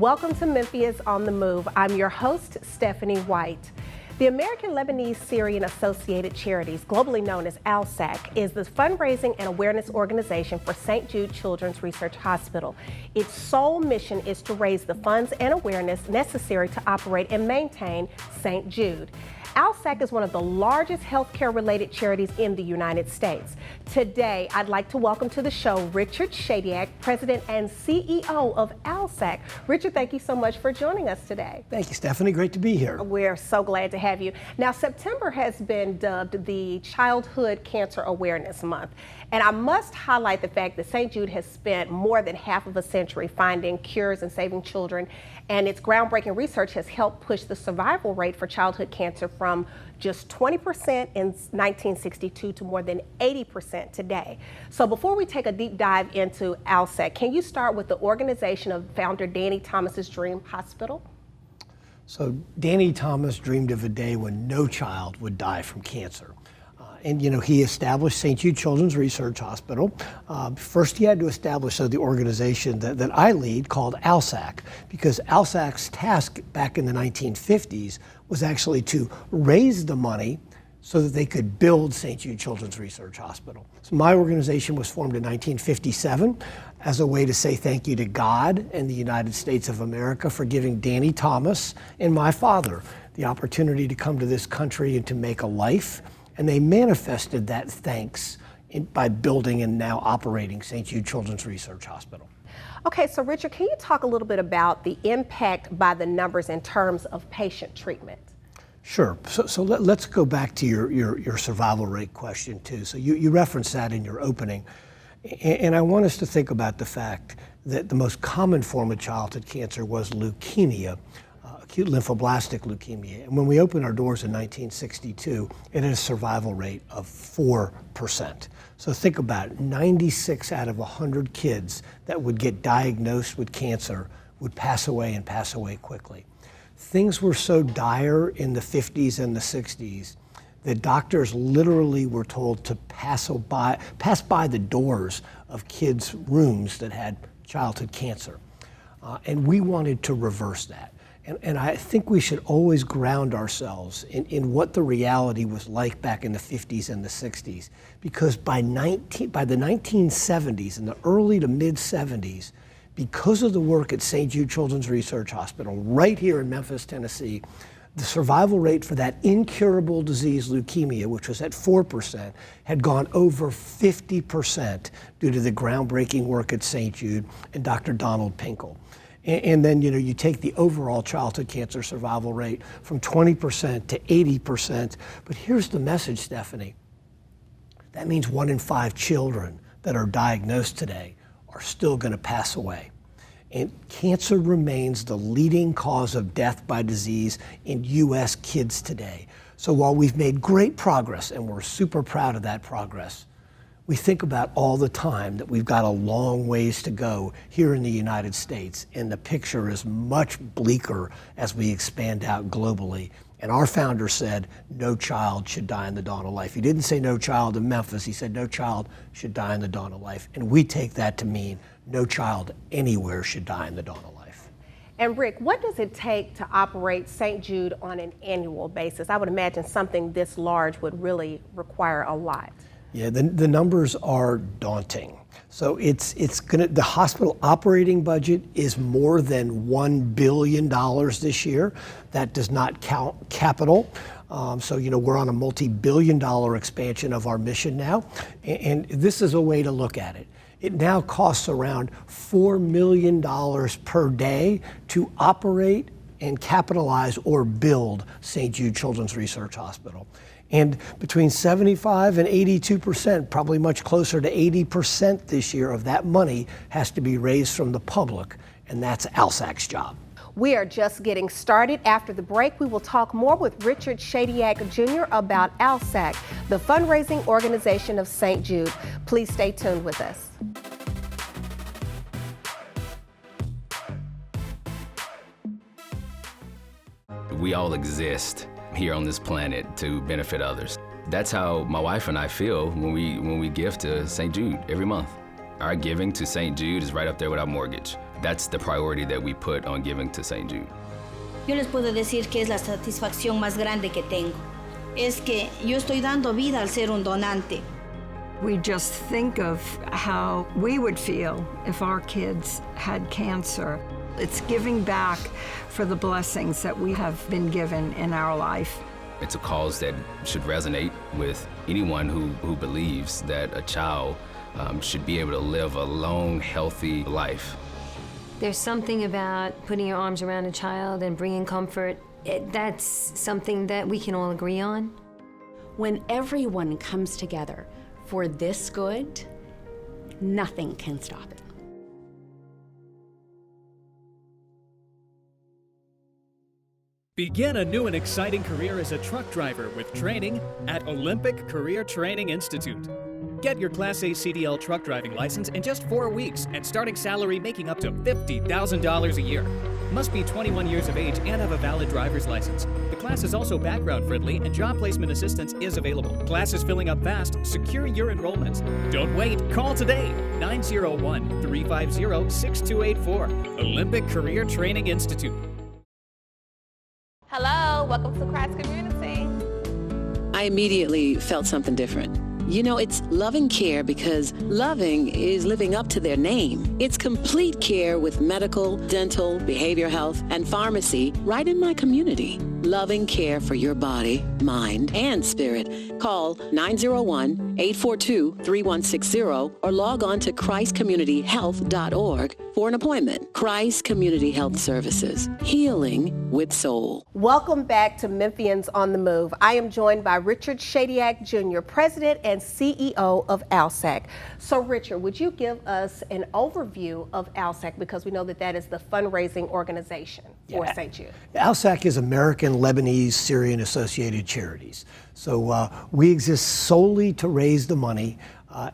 Welcome to Memphis on the Move. I'm your host, Stephanie White. The American Lebanese Syrian Associated Charities, globally known as ALSAC, is the fundraising and awareness organization for St. Jude Children's Research Hospital. Its sole mission is to raise the funds and awareness necessary to operate and maintain St. Jude. ALSAC is one of the largest healthcare-related charities in the United States. Today, I'd like to welcome to the show Richard Shadyac, President and CEO of ALSAC. Richard, thank you so much for joining us today. Thank you, Stephanie. Great to be here. We're so glad to have you. Now, September has been dubbed the Childhood Cancer Awareness Month. And I must highlight the fact that St. Jude has spent more than half of a century finding cures and saving children, and its groundbreaking research has helped push the survival rate for childhood cancer from just 20% in 1962 to more than 80% today. So before we take a deep dive into ALSAC, can you start with the organization of founder Danny Thomas's dream hospital? So Danny Thomas dreamed of a day when no child would die from cancer. And he established St. Jude Children's Research Hospital. First, he had to establish the organization that I lead called ALSAC, because ALSAC's task back in the 1950s was actually to raise the money so that they could build St. Jude Children's Research Hospital. So my organization was formed in 1957 as a way to say thank you to God and the United States of America for giving Danny Thomas and my father the opportunity to come to this country and to make a life. And they manifested that thanks by building and now operating St. Jude Children's Research Hospital. Okay, so Richard, can you talk a little bit about the impact by the numbers in terms of patient treatment? Sure. So let's go back to your survival rate question too. So you referenced that in your opening. And I want us to think about the fact that the most common form of childhood cancer was leukemia, acute lymphoblastic leukemia. And when we opened our doors in 1962, it had a survival rate of 4%. So think about it, 96 out of 100 kids that would get diagnosed with cancer would pass away and pass away quickly. Things were so dire in the 50s and the 60s that doctors literally were told to pass by the doors of kids' rooms that had childhood cancer. And we wanted to reverse that. And I think we should always ground ourselves in what the reality was like back in the 50s and the 60s, because by the 1970s, in the early to mid 70s, because of the work at St. Jude Children's Research Hospital, right here in Memphis, Tennessee, the survival rate for that incurable disease, leukemia, which was at 4%, had gone over 50% due to the groundbreaking work at St. Jude and Dr. Donald Pinkel. And then, you take the overall childhood cancer survival rate from 20% to 80%. But here's the message, Stephanie. That means 1 in 5 children that are diagnosed today are still going to pass away. And cancer remains the leading cause of death by disease in U.S. kids today. So while we've made great progress, and we're super proud of that progress, we think about all the time that we've got a long ways to go here in the United States, and the picture is much bleaker as we expand out globally. And our founder said, no child should die in the dawn of life. He didn't say no child in Memphis, he said no child should die in the dawn of life. And we take that to mean no child anywhere should die in the dawn of life. And Rick, what does it take to operate St. Jude on an annual basis? I would imagine something this large would really require a lot. Yeah, the numbers are daunting. So the hospital operating budget is more than $1 billion this year. That does not count capital. So we're on a multi-billion-dollar expansion of our mission now. And this is a way to look at it. It now costs around $4 million per day to operate and capitalize or build St. Jude Children's Research Hospital. And between 75 and 82%, probably much closer to 80% this year of that money has to be raised from the public, and that's ALSAC's job. We are just getting started. After the break, we will talk more with Richard Shadyac Jr. about ALSAC, the fundraising organization of St. Jude. Please stay tuned with us. We all exist here on this planet to benefit others. That's how my wife and I feel when we give to St. Jude every month. Our giving to St. Jude is right up there with our mortgage. That's the priority that we put on giving to St. Jude. Yo les puedo decir que es la satisfacción más grande que tengo. Es que yo estoy dando vida al ser un donante. We just think of how we would feel if our kids had cancer. It's giving back for the blessings that we have been given in our life. It's a cause that should resonate with anyone who believes that a child should be able to live a long, healthy life. There's something about putting your arms around a child and bringing comfort. That's something that we can all agree on. When everyone comes together for this good, nothing can stop it. Begin a new and exciting career as a truck driver with training at Olympic Career Training Institute. Get your Class A CDL truck driving license in just 4 weeks and starting salary making up to $50,000 a year. Must be 21 years of age and have a valid driver's license. The class is also background friendly and job placement assistance is available. Class is filling up fast. Secure your enrollments. Don't wait. Call today. 901-350-6284. Olympic Career Training Institute. Hello, welcome to Christ Community. I immediately felt something different. You know, it's loving care because loving is living up to their name. It's complete care with medical, dental, behavioral health, and pharmacy right in my community. Loving care for your body, mind, and spirit. Call 901-842-3160 or log on to christcommunityhealth.org for an appointment. Christ Community Health Services. Healing with soul. Welcome back to Memphians on the Move. I am joined by Richard Shadyac Jr., President and CEO of ALSAC. So Richard, would you give us an overview of ALSAC, because we know that that is the fundraising organization for St. Jude? ALSAC is American, Lebanese, Syrian Associated Charities. So we exist solely to raise the money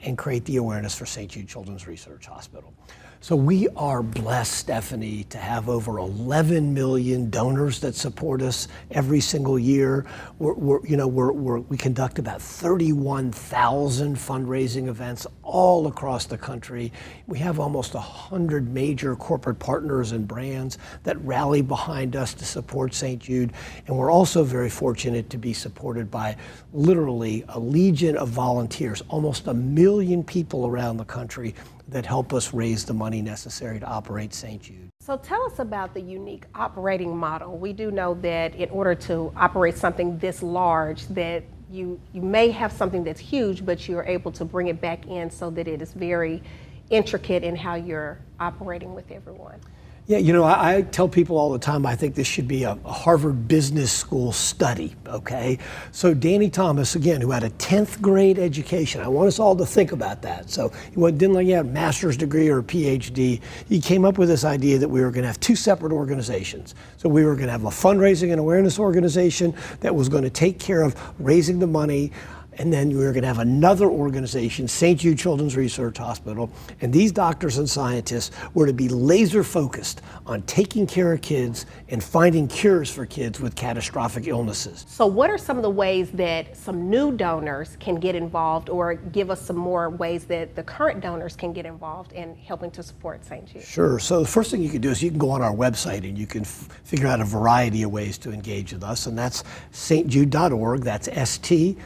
and create the awareness for St. Jude Children's Research Hospital. So we are blessed, Stephanie, to have over 11 million donors that support us every single year. We conduct about 31,000 fundraising events all across the country. We have almost 100 major corporate partners and brands that rally behind us to support St. Jude. And we're also very fortunate to be supported by literally a legion of volunteers, almost 1 million people around the country that help us raise the money necessary to operate St. Jude. So tell us about the unique operating model. We do know that in order to operate something this large, that you may have something that's huge, but you're able to bring it back in so that it is very intricate in how you're operating with everyone. Yeah, you know, I tell people all the time, I think this should be a Harvard Business School study, okay? So Danny Thomas, again, who had a 10th grade education, I want us all to think about that. So he didn't like he had a master's degree or a PhD. He came up with this idea that we were gonna have 2 separate organizations. So we were gonna have a fundraising and awareness organization that was gonna take care of raising the money, and then we were going to have another organization, St. Jude Children's Research Hospital, and these doctors and scientists were to be laser focused on taking care of kids and finding cures for kids with catastrophic illnesses. So what are some of the ways that some new donors can get involved, or give us some more ways that the current donors can get involved in helping to support St. Jude? Sure, so the first thing you can do is you can go on our website and you can figure out a variety of ways to engage with us, and that's stjude.org, that's STJUDE.org.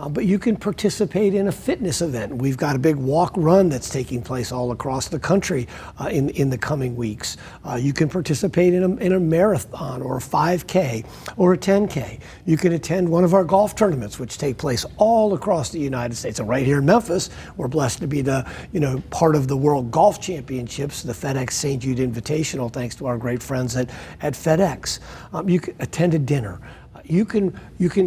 But you can participate in a fitness event. We've got a big walk run that's taking place all across the country in the coming weeks. You can participate in a marathon or a 5K or a 10K. You can attend one of our golf tournaments, which take place all across the United States. And right here in Memphis, we're blessed to be the part of the World Golf Championships, the FedEx St. Jude Invitational, thanks to our great friends at FedEx. You can attend a dinner. You can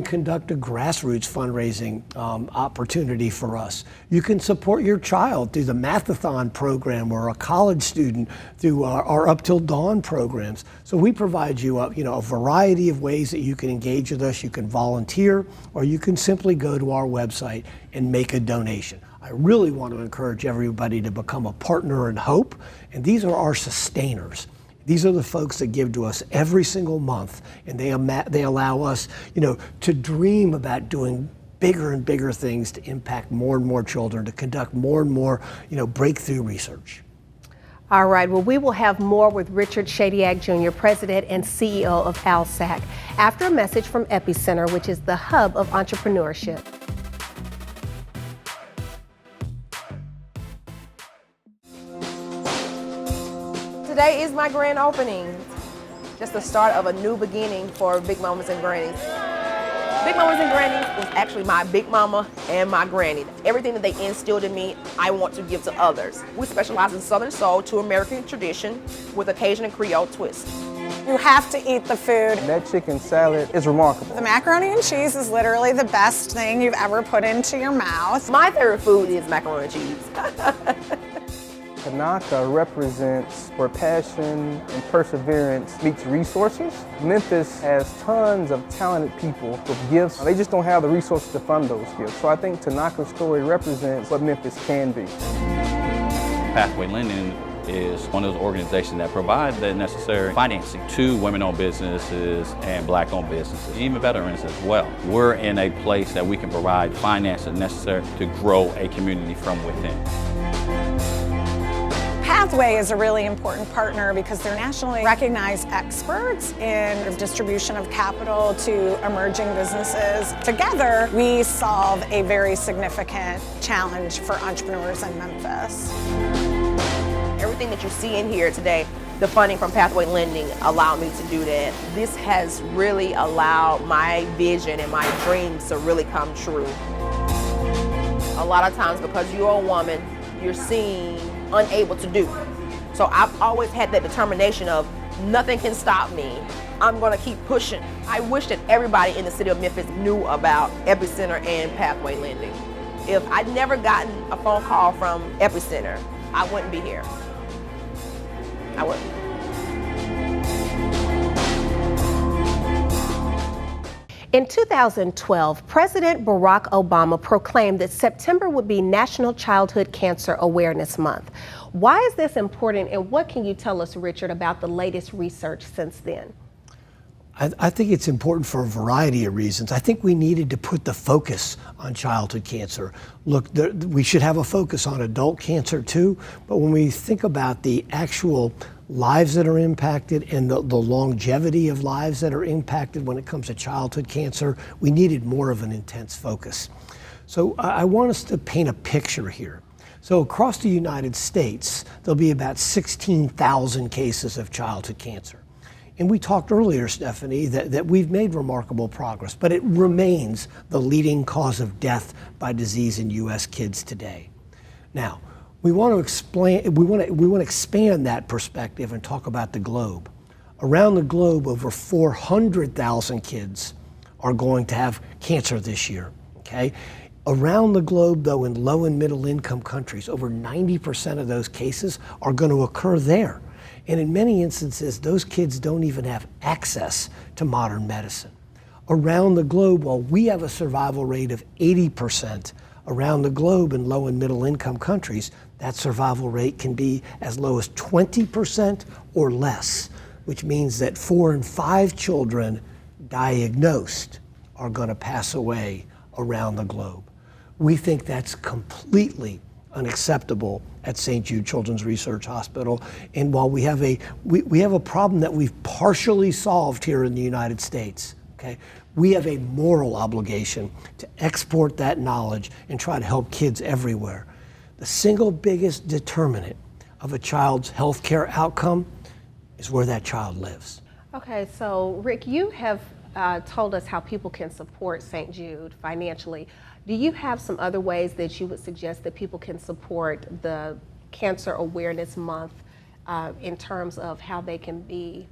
conduct a grassroots fundraising opportunity for us. You can support your child through the Mathathon program, or a college student through our Up Till Dawn programs. So we provide you a variety of ways that you can engage with us. You can volunteer, or you can simply go to our website and make a donation. I really want to encourage everybody to become a partner in hope, and these are our sustainers. These are the folks that give to us every single month, and they allow us, to dream about doing bigger and bigger things to impact more and more children, to conduct more and more, breakthrough research. All right, well, we will have more with Richard Shadyac Jr., President and CEO of ALSAC, after a message from Epicenter, which is the hub of entrepreneurship. Today is my grand opening. Just the start of a new beginning for Big Mamas and Grannies. Big Mamas and Grannies was actually my big mama and my granny. Everything that they instilled in me, I want to give to others. We specialize in Southern soul to American tradition with a Cajun and Creole twist. You have to eat the food. That chicken salad is remarkable. The macaroni and cheese is literally the best thing you've ever put into your mouth. My favorite food is macaroni and cheese. Tanaka represents where passion and perseverance meets resources. Memphis has tons of talented people with gifts. They just don't have the resources to fund those gifts. So I think Tanaka's story represents what Memphis can be. Pathway Lending is one of those organizations that provide the necessary financing to women-owned businesses and black-owned businesses, even veterans as well. We're in a place that we can provide financing necessary to grow a community from within. Pathway is a really important partner because they're nationally recognized experts in the distribution of capital to emerging businesses. Together, we solve a very significant challenge for entrepreneurs in Memphis. Everything that you see in here today, the funding from Pathway Lending allowed me to do that. This has really allowed my vision and my dreams to really come true. A lot of times because you're a woman, you're seen unable to do. So I've always had that determination of nothing can stop me. I'm gonna keep pushing. I wish that everybody in the city of Memphis knew about Epicenter and Pathway Lending. If I'd never gotten a phone call from Epicenter, I wouldn't be here. I wouldn't. In 2012, President Barack Obama proclaimed that September would be National Childhood Cancer Awareness Month. Why is this important, and what can you tell us, Richard, about the latest research since then? I think it's important for a variety of reasons. I think we needed to put the focus on childhood cancer. Look, we should have a focus on adult cancer too, but when we think about the actual lives that are impacted and the longevity of lives that are impacted when it comes to childhood cancer, we needed more of an intense focus. So I want us to paint a picture here. So across the United States, there'll be about 16,000 cases of childhood cancer. And we talked earlier, Stephanie, that we've made remarkable progress, but it remains the leading cause of death by disease in U.S. kids today. Now, we want to expand that perspective and talk about the globe. Around the globe, over 400,000 kids are going to have cancer this year, okay? Around the globe, though, in low and middle income countries, over 90% of those cases are going to occur there. And in many instances, those kids don't even have access to modern medicine. Around the globe, while we have a survival rate of 80%, around the globe in low and middle income countries, that survival rate can be as low as 20% or less, which means that 4 in 5 children diagnosed are going to pass away around the globe. We think that's completely unacceptable at St. Jude Children's Research Hospital. And while we have a problem that we've partially solved here in the United States, okay, we have a moral obligation to export that knowledge and try to help kids everywhere. The single biggest determinant of a child's healthcare outcome is where that child lives. Okay, so Rick, you have told us how people can support St. Jude financially. Do you have some other ways that you would suggest that people can support the Cancer Awareness Month in terms of how they can be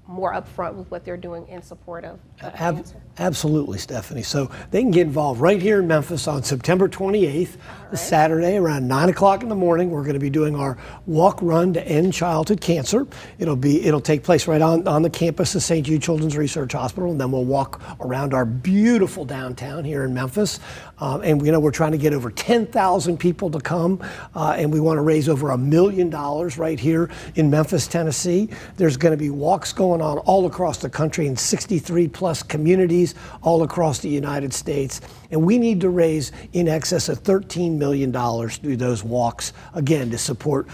more upfront with what they're doing in support of cancer? Absolutely, Stephanie. So they can get involved right here in Memphis on September 28th, Saturday, around 9 o'clock in the morning. We're going to be doing our walk run to end childhood cancer. It'll take place right on the campus of St. Jude Children's Research Hospital, and then we'll walk around our beautiful downtown here in Memphis. And we're trying to get over 10,000 people to come, and we want to raise over $1 million right here in Memphis, Tennessee. There's going to be walks going going on all across the country in 63 plus communities all across the United States. And we need to raise in excess of $13 million through those walks, again, to support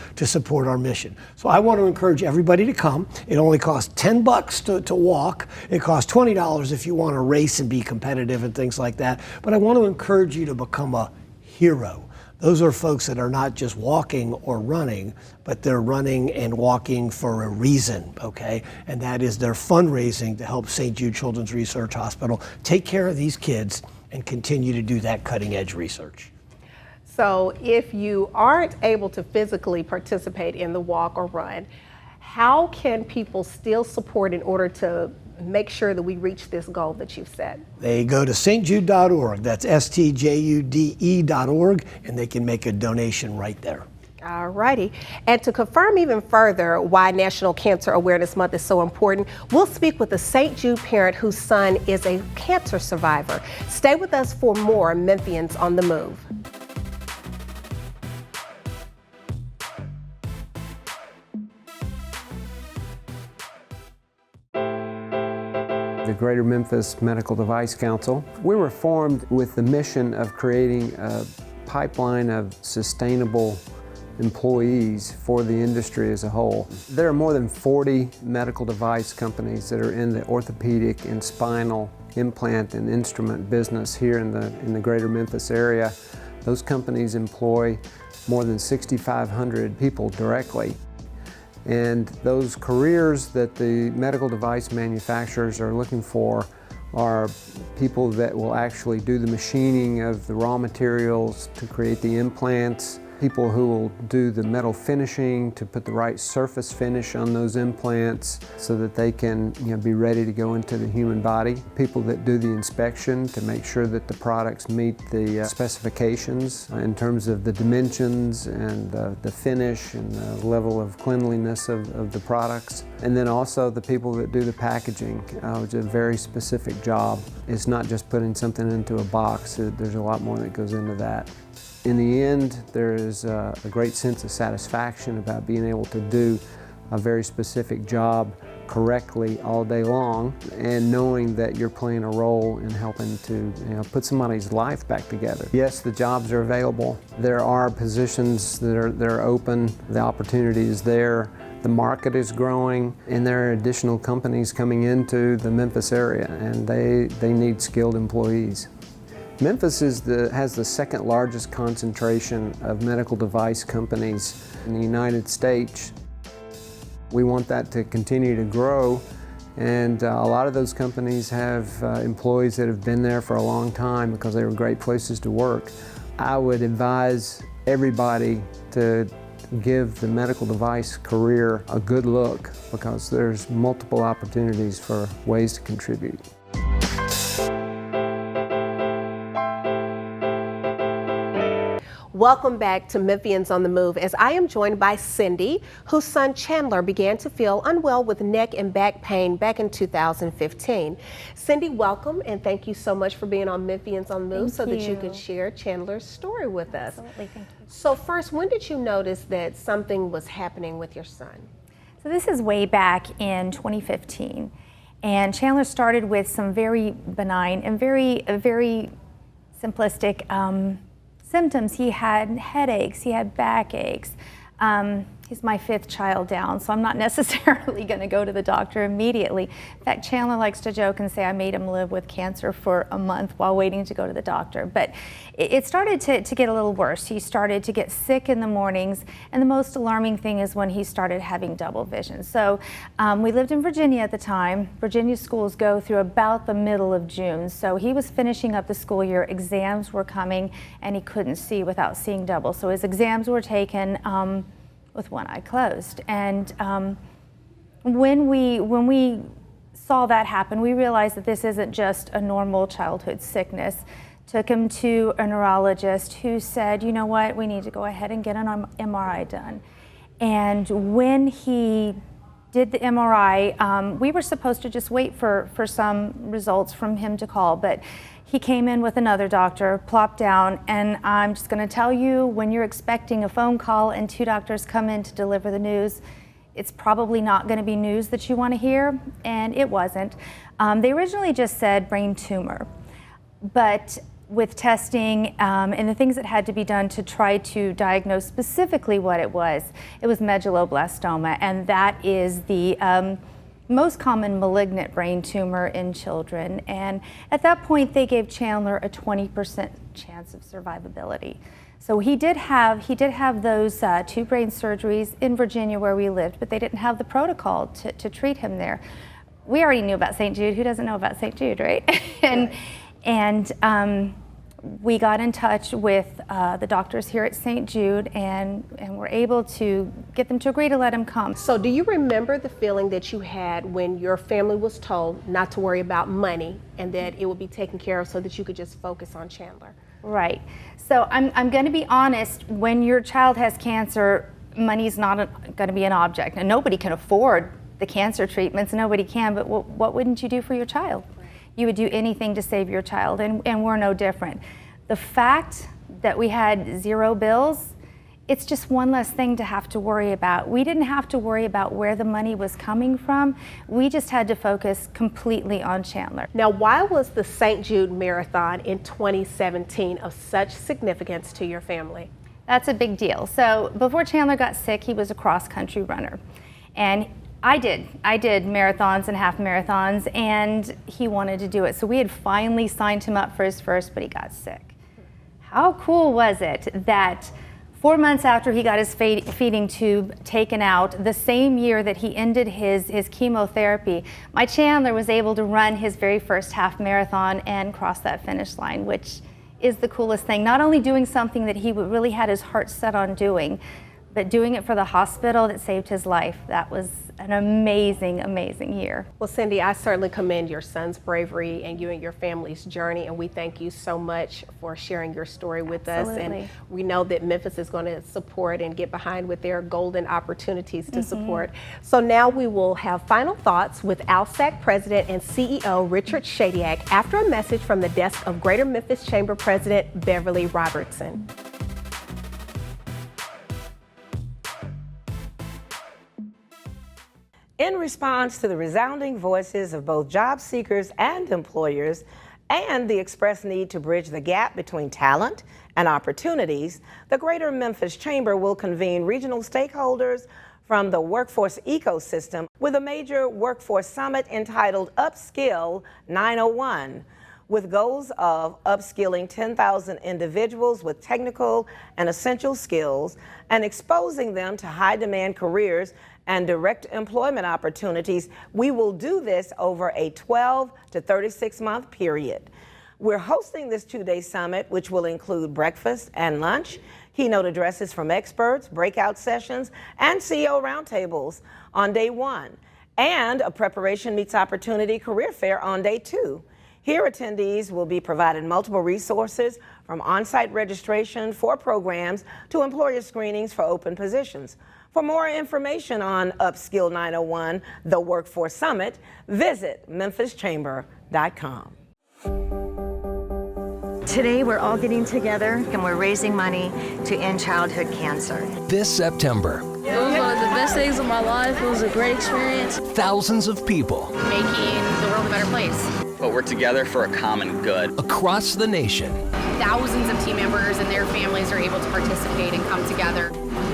our mission. So I want to encourage everybody to come. It only costs $10 to walk. It costs $20 if you want to race and be competitive and things like that. But I want to encourage you to become a hero. Those are folks that are not just walking or running, but they're running and walking for a reason, okay? And that is their fundraising to help St. Jude Children's Research Hospital take care of these kids and continue to do that cutting edge research. So if you aren't able to physically participate in the walk or run, how can people still support in order to make sure that we reach this goal that you've set? They go to stjude.org, that's stjude.org, and they can make a donation right there. All righty. And to confirm even further why National Cancer Awareness Month is so important, we'll speak with a St. Jude parent whose son is a cancer survivor. Stay with us for more Memphians on the Move. The Greater Memphis Medical Device Council. We were formed with the mission of creating a pipeline of sustainable employees for the industry as a whole. There are more than 40 medical device companies that are in the orthopedic and spinal implant and instrument business here in the Greater Memphis area. Those companies employ more than 6,500 people directly. And those careers that the medical device manufacturers are looking for are people that will actually do the machining of the raw materials to create the implants, people who will do the metal finishing to put the right surface finish on those implants so that they can be ready to go into the human body, people that do the inspection to make sure that the products meet the specifications in terms of the dimensions and the finish and the level of cleanliness of the products. And then also the people that do the packaging, which is a very specific job. It's not just putting something into a box, there's a lot more that goes into that. In the end, there is a great sense of satisfaction about being able to do a very specific job correctly all day long and knowing that you're playing a role in helping to put somebody's life back together. Yes, the jobs are available. There are positions that are open. The opportunity is there. The market is growing, and there are additional companies coming into the Memphis area, and they need skilled employees. Memphis has the second largest concentration of medical device companies in the United States. We want that to continue to grow, and a lot of those companies have employees that have been there for a long time because they were great places to work. I would advise everybody to give the medical device career a good look because there's multiple opportunities for ways to contribute. Welcome back to Memphians on the Move, as I am joined by Cindy, whose son Chandler began to feel unwell with neck and back pain back in 2015. Cindy, welcome, and thank you so much for being on Memphians on the Move so that you could share Chandler's story with us. Absolutely, thank you. So first, when did you notice that something was happening with your son? So this is way back in 2015, and Chandler started with some very benign and very simplistic symptoms. He had headaches, he had backaches. He's my fifth child down, so I'm not necessarily going to go to the doctor immediately. In fact, Chandler likes to joke and say I made him live with cancer for a month while waiting to go to the doctor. But it started to get a little worse. He started to get sick in the mornings, and the most alarming thing is when he started having double vision. So we lived in Virginia at the time. Virginia schools go through about the middle of June. So he was finishing up the school year, exams were coming, and he couldn't see without seeing double. So his exams were taken with one eye closed. And when we saw that happen, we realized that this isn't just a normal childhood sickness. Took him to a neurologist who said, you know what, we need to go ahead and get an MRI done. And when he did the MRI, we were supposed to just wait for some results from him to call, but he came in with another doctor, plopped down, and I'm just going to tell you, when you're expecting a phone call and two doctors come in to deliver the news, it's probably not going to be news that you want to hear, and it wasn't. They originally just said brain tumor, but with testing and the things that had to be done to try to diagnose specifically what it was medulloblastoma, and that is the most common malignant brain tumor in children. And at that point, they gave Chandler a 20% chance of survivability. So he did have those 2 brain surgeries in Virginia where we lived, but they didn't have the protocol to treat him there. We already knew about St. Jude. Who doesn't know about St. Jude, right? And we got in touch with the doctors here at St. Jude and were able to get them to agree to let him come. So do you remember the feeling that you had when your family was told not to worry about money and that it would be taken care of so that you could just focus on Chandler? Right. So I'm going to be honest, when your child has cancer, money's not going to be an object. And nobody can afford the cancer treatments, nobody can, but what wouldn't you do for your child? You would do anything to save your child, and we're no different. The fact that we had 0 bills, it's just one less thing to have to worry about. We didn't have to worry about where the money was coming from. We just had to focus completely on Chandler. Now, why was the St. Jude Marathon in 2017 of such significance to your family? That's a big deal. So before Chandler got sick, he was a cross-country runner. And I did marathons and half marathons, and he wanted to do it. So we had finally signed him up for his first, but he got sick. How cool was it that 4 months after he got his feeding tube taken out, the same year that he ended his chemotherapy, my Chandler was able to run his very first half marathon and cross that finish line, which is the coolest thing. Not only doing something that he really had his heart set on doing, but doing it for the hospital that saved his life. That was an amazing, amazing year. Well, Cindy, I certainly commend your son's bravery and you and your family's journey, and we thank you so much for sharing your story with us. And we know that Memphis is going to support and get behind with their golden opportunities to support. So now we will have final thoughts with ALSAC President and CEO Richard Shadyac after a message from the desk of Greater Memphis Chamber President Beverly Robertson. In response to the resounding voices of both job seekers and employers and the expressed need to bridge the gap between talent and opportunities, the Greater Memphis Chamber will convene regional stakeholders from the workforce ecosystem with a major workforce summit entitled Upskill 901, with goals of upskilling 10,000 individuals with technical and essential skills and exposing them to high-demand careers and direct employment opportunities. We will do this over a 12 to 36-month period. We're hosting this 2-day summit, which will include breakfast and lunch, keynote addresses from experts, breakout sessions, and CEO roundtables on day 1, and a Preparation Meets Opportunity career fair on day 2. Here, attendees will be provided multiple resources from on-site registration for programs to employer screenings for open positions. For more information on Upskill 901, the Workforce Summit, visit memphischamber.com. Today, we're all getting together and we're raising money to end childhood cancer. This September, it was one of the best days of my life. It was a great experience. Thousands of people making the world a better place. But we're together for a common good. Across the nation. Thousands of team members and their families are able to participate and come together.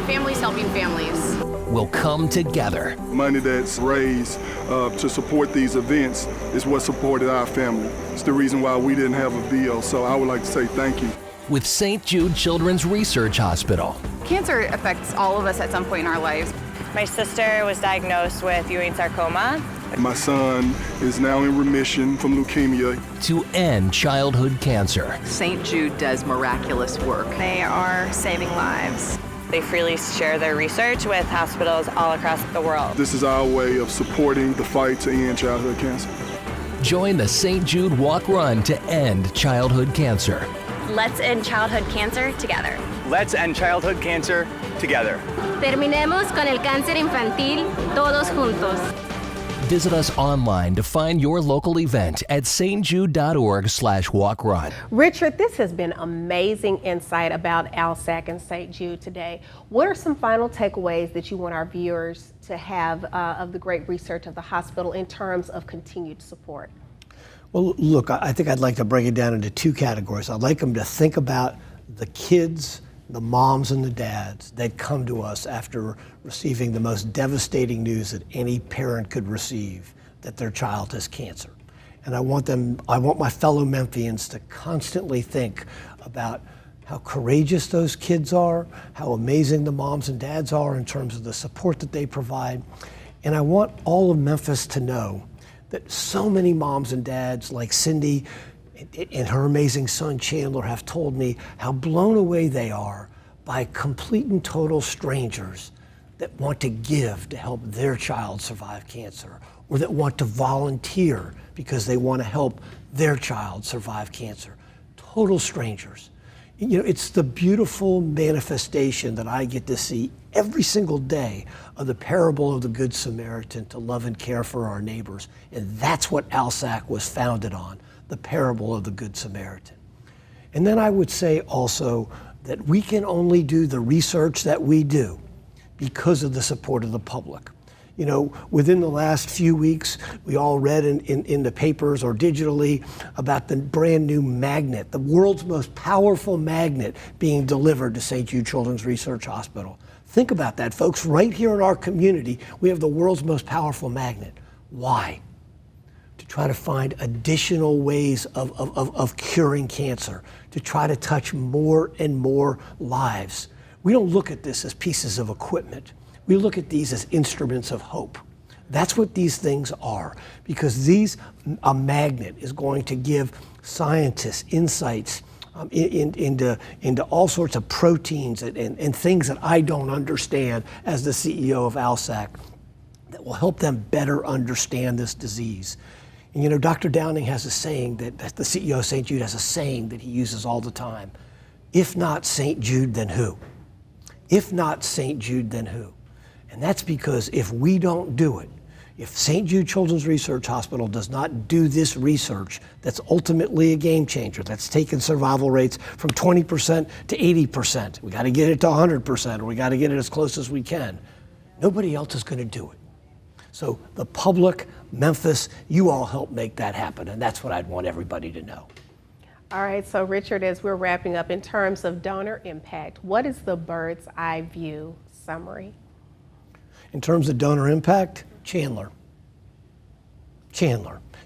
Families helping families. Will come together. Money that's raised to support these events is what supported our family. It's the reason why we didn't have a bill, so I would like to say thank you. With St. Jude Children's Research Hospital. Cancer affects all of us at some point in our lives. My sister was diagnosed with Ewing sarcoma. My son is now in remission from leukemia. To end childhood cancer. St. Jude does miraculous work. They are saving lives. They freely share their research with hospitals all across the world. This is our way of supporting the fight to end childhood cancer. Join the St. Jude Walk Run to end childhood cancer. Let's end childhood cancer together. Let's end childhood cancer together. Terminemos con el cáncer infantil todos juntos. Visit us online to find your local event at stjude.org/walkrun. Richard, this has been amazing insight about ALSAC and St. Jude today. What are some final takeaways that you want our viewers to have of the great research of the hospital in terms of continued support? Well, look, I think I'd like to break it down into two categories. I'd like them to think about the kids, the moms and the dads that come to us after receiving the most devastating news that any parent could receive, that their child has cancer. And I want my fellow Memphians to constantly think about how courageous those kids are, how amazing the moms and dads are in terms of the support that they provide. And I want all of Memphis to know that so many moms and dads like Cindy and her amazing son Chandler have told me how blown away they are by complete and total strangers that want to give to help their child survive cancer, or that want to volunteer because they want to help their child survive cancer. Total strangers. You know, it's the beautiful manifestation that I get to see every single day of the parable of the Good Samaritan, to love and care for our neighbors. And that's what ALSAC was founded on, the parable of the Good Samaritan. And then I would say also that we can only do the research that we do because of the support of the public. You know, within the last few weeks, we all read in the papers or digitally about the brand new magnet, the world's most powerful magnet being delivered to St. Jude Children's Research Hospital. Think about that, folks. Right here in our community, we have the world's most powerful magnet. Why? To try to find additional ways of curing cancer, to try to touch more and more lives. We don't look at this as pieces of equipment. We look at these as instruments of hope. That's what these things are, because a magnet is going to give scientists insights into all sorts of proteins and things that I don't understand as the CEO of ALSAC, that will help them better understand this disease. And you know, Dr. Downing has a saying that the CEO of St. Jude has a saying that he uses all the time. If not St. Jude, then who? If not St. Jude, then who? And that's because if we don't do it, if St. Jude Children's Research Hospital does not do this research that's ultimately a game changer, that's taken survival rates from 20% to 80%, we got to get it to 100%, or we got to get it as close as we can, nobody else is going to do it. So the public, Memphis, you all help make that happen, and that's what I'd want everybody to know. All right, so Richard, as we're wrapping up, in terms of donor impact, what is the bird's eye view summary? In terms of donor impact, Chandler.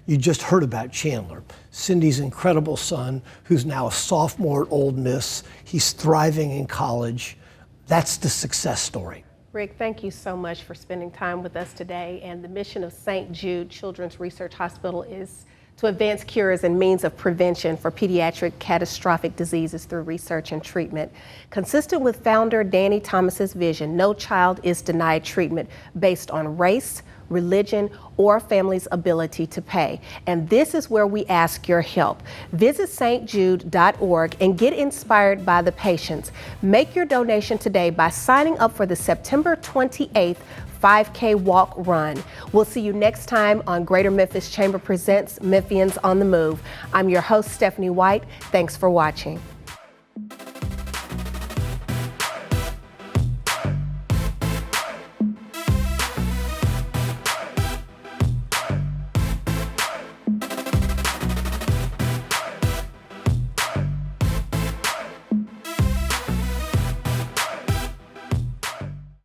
You just heard about Chandler, Cindy's incredible son, who's now a sophomore at Ole Miss. He's thriving in college. That's the success story. Rick, thank you so much for spending time with us today. And the mission of St. Jude Children's Research Hospital is to advance cures and means of prevention for pediatric catastrophic diseases through research and treatment. Consistent with founder Danny Thomas's vision, no child is denied treatment based on race, religion, or family's ability to pay. And this is where we ask your help. Visit stjude.org and get inspired by the patients. Make your donation today by signing up for the September 28th 5K walk run. We'll see you next time on Greater Memphis Chamber Presents Memphians on the Move. I'm your host, Stephanie White. Thanks for watching.